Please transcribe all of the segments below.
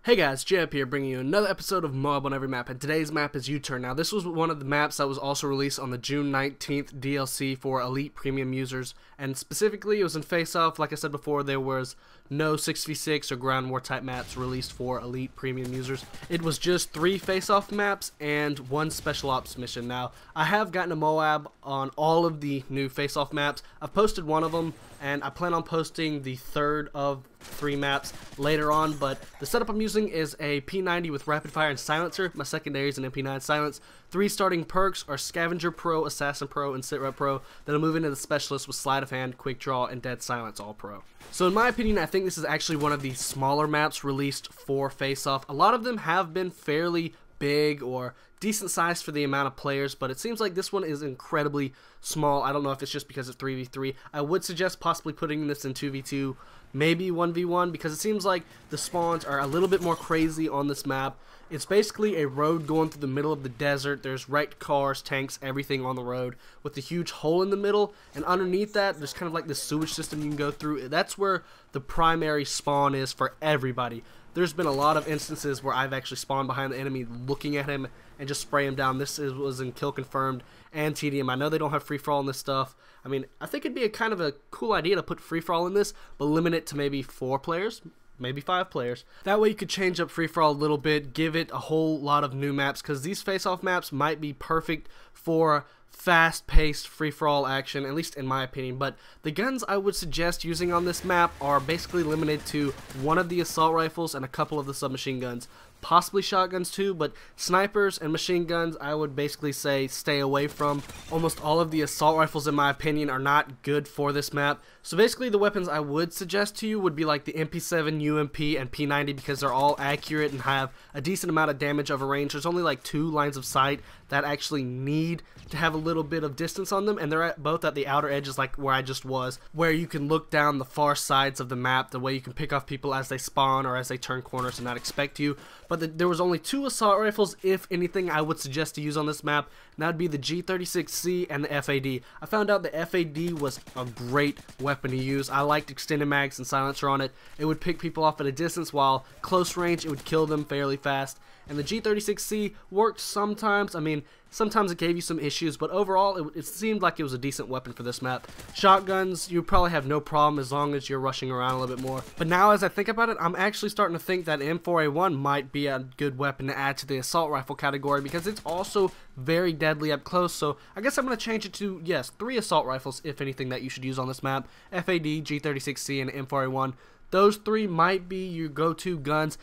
Hey guys, JHub here bringing you another episode of MOAB on every map, and today's map is U-Turn. Now this was one of the maps that was also released on the June 19th DLC for Elite Premium users, and specifically it was in Face-Off. Like I said before, there was no 6v6 or ground war type maps released for Elite Premium users. It was just 3 Face-Off maps and 1 Special Ops mission. Now I have gotten a MOAB on all of the new Face-Off maps. I've posted one of them, and I plan on posting the third of 3 maps later on, but the setup I'm using is a P90 with rapid fire and silencer. My secondary is an MP9 silence. 3 starting perks are Scavenger Pro, Assassin Pro, and Sit Rep Pro. Then I'm moving into the Specialist with Sleight of Hand, Quick Draw, and Dead Silence all Pro. So in my opinion, I think this is actually one of the smaller maps released for Face-Off. A lot of them have been fairly big or decent size for the amount of players, but it seems like this one is incredibly small. I don't know if it's just because of 3v3. I would suggest possibly putting this in 2v2, maybe 1v1, because it seems like the spawns are a little bit more crazy on this map. It's basically a road going through the middle of the desert. There's wrecked cars, tanks, everything on the road with a huge hole in the middle, and underneath that there's kind of like this sewage system you can go through. That's where the primary spawn is for everybody. There's been a lot of instances where I've actually spawned behind the enemy looking at him and just spray him down. This was in Kill Confirmed and TDM. I know they don't have free-for-all in this stuff. I mean, I think it'd be a kind of a cool idea to put free-for-all in this, but limit it to maybe 4 players, maybe 5 players. That way you could change up free-for-all a little bit, give it a whole lot of new maps, because these face-off maps might be perfect for fast-paced free-for-all action, at least in my opinion. But the guns I would suggest using on this map are basically limited to one of the assault rifles and a couple of the submachine guns. Possibly shotguns too, but snipers and machine guns I would basically say stay away from. Almost all of the assault rifles in my opinion are not good for this map. So basically the weapons I would suggest to you would be like the MP7, UMP, and P90, because they're all accurate and have a decent amount of damage over range. There's only like 2 lines of sight that actually need to have a little bit of distance on them, and they're both at the outer edges, like where I just was, where you can look down the far sides of the map, the way you can pick off people as they spawn or as they turn corners and not expect you. But there was only 2 assault rifles, if anything, I would suggest to use on this map, and that would be the G36C and the FAD. I found out the FAD was a great weapon to use. I liked extended mags and silencer on it. It would pick people off at a distance, while close range it would kill them fairly fast. And the G36C worked sometimes. I mean, sometimes it gave you some issues, but overall it seemed like it was a decent weapon for this map. Shotguns, you probably have no problem as long as you're rushing around a little bit more. But now as I think about it, I'm actually starting to think that M4A1 might be a good weapon to add to the assault rifle category, because it's also very deadly up close. So I guess I'm going to change it to, yes, 3 assault rifles, if anything, that you should use on this map. FAD, G36C, and M4A1. Those 3 might be your go-to guns.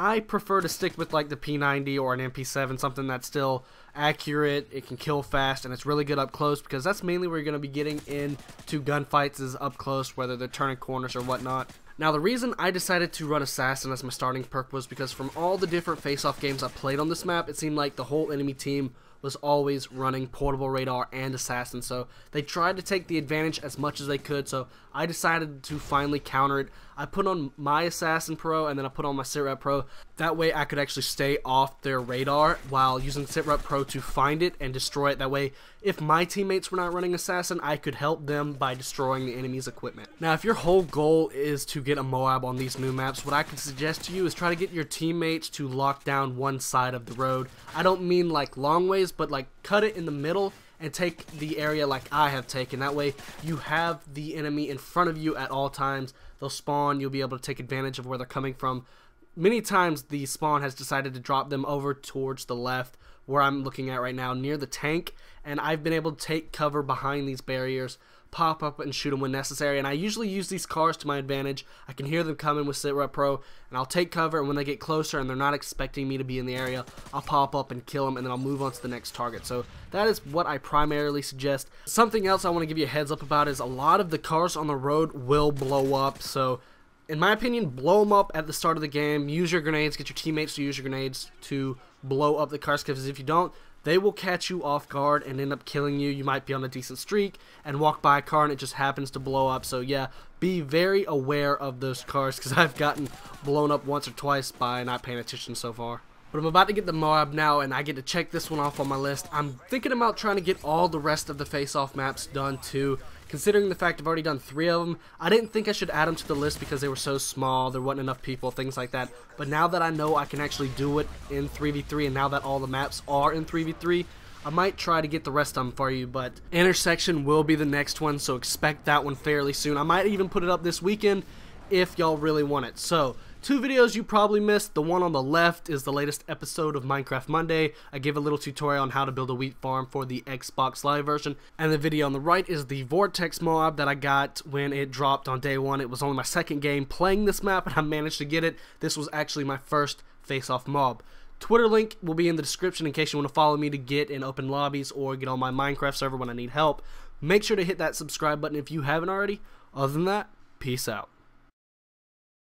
I prefer to stick with like the P90 or an MP7, something that's still accurate, it can kill fast, and it's really good up close, because that's mainly where you're going to be getting into gunfights, is up close, whether they're turning corners or whatnot. Now the reason I decided to run Assassin as my starting perk was because from all the different face-off games I played on this map, it seemed like the whole enemy team was always running portable radar and assassin, so they tried to take the advantage as much as they could. So I decided to finally counter it. I put on my Assassin Pro, and then I put on my Sit Rep Pro. That way I could actually stay off their radar while using Sit Rep Pro to find it and destroy it. That way, if my teammates were not running Assassin, I could help them by destroying the enemy's equipment. Now, if your whole goal is to get a MOAB on these new maps, what I could suggest to you is try to get your teammates to lock down one side of the road. I don't mean like long ways, but like cut it in the middle and take the area like I have taken. That way you have the enemy in front of you at all times. They'll spawn, you'll be able to take advantage of where they're coming from. Many times the spawn has decided to drop them over towards the left, where I'm looking at right now, near the tank, and I've been able to take cover behind these barriers, pop up and shoot them when necessary. And I usually use these cars to my advantage. I can hear them coming with Sit Rep Pro, and I'll take cover, and when they get closer and they're not expecting me to be in the area, I'll pop up and kill them, and then I'll move on to the next target. So that is what I primarily suggest. Something else I want to give you a heads up about is a lot of the cars on the road will blow up. So in my opinion, blow them up at the start of the game. Use your grenades, get your teammates to use your grenades to blow up the cars, because if you don't, they will catch you off guard and end up killing you. You might be on a decent streak and walk by a car and it just happens to blow up. So yeah, be very aware of those cars, because I've gotten blown up once or twice by not paying attention so far. But I'm about to get the MOAB now, and I get to check this one off on my list. I'm thinking about trying to get all the rest of the face-off maps done too. considering the fact I've already done 3 of them, I didn't think I should add them to the list because they were so small, there wasn't enough people, things like that. But now that I know I can actually do it in 3v3, and now that all the maps are in 3v3, I might try to get the rest of them for you, but Intersection will be the next one, so expect that one fairly soon. I might even put it up this weekend if y'all really want it. So, 2 videos you probably missed. The one on the left is the latest episode of Minecraft Monday. I give a little tutorial on how to build a wheat farm for the Xbox Live version. And the video on the right is the Vortex MOAB that I got when it dropped on day 1. It was only my 2nd game playing this map, and I managed to get it. This was actually my first face-off MOAB. Twitter link will be in the description in case you want to follow me to get in open lobbies or get on my Minecraft server when I need help. Make sure to hit that subscribe button if you haven't already. Other than that, peace out.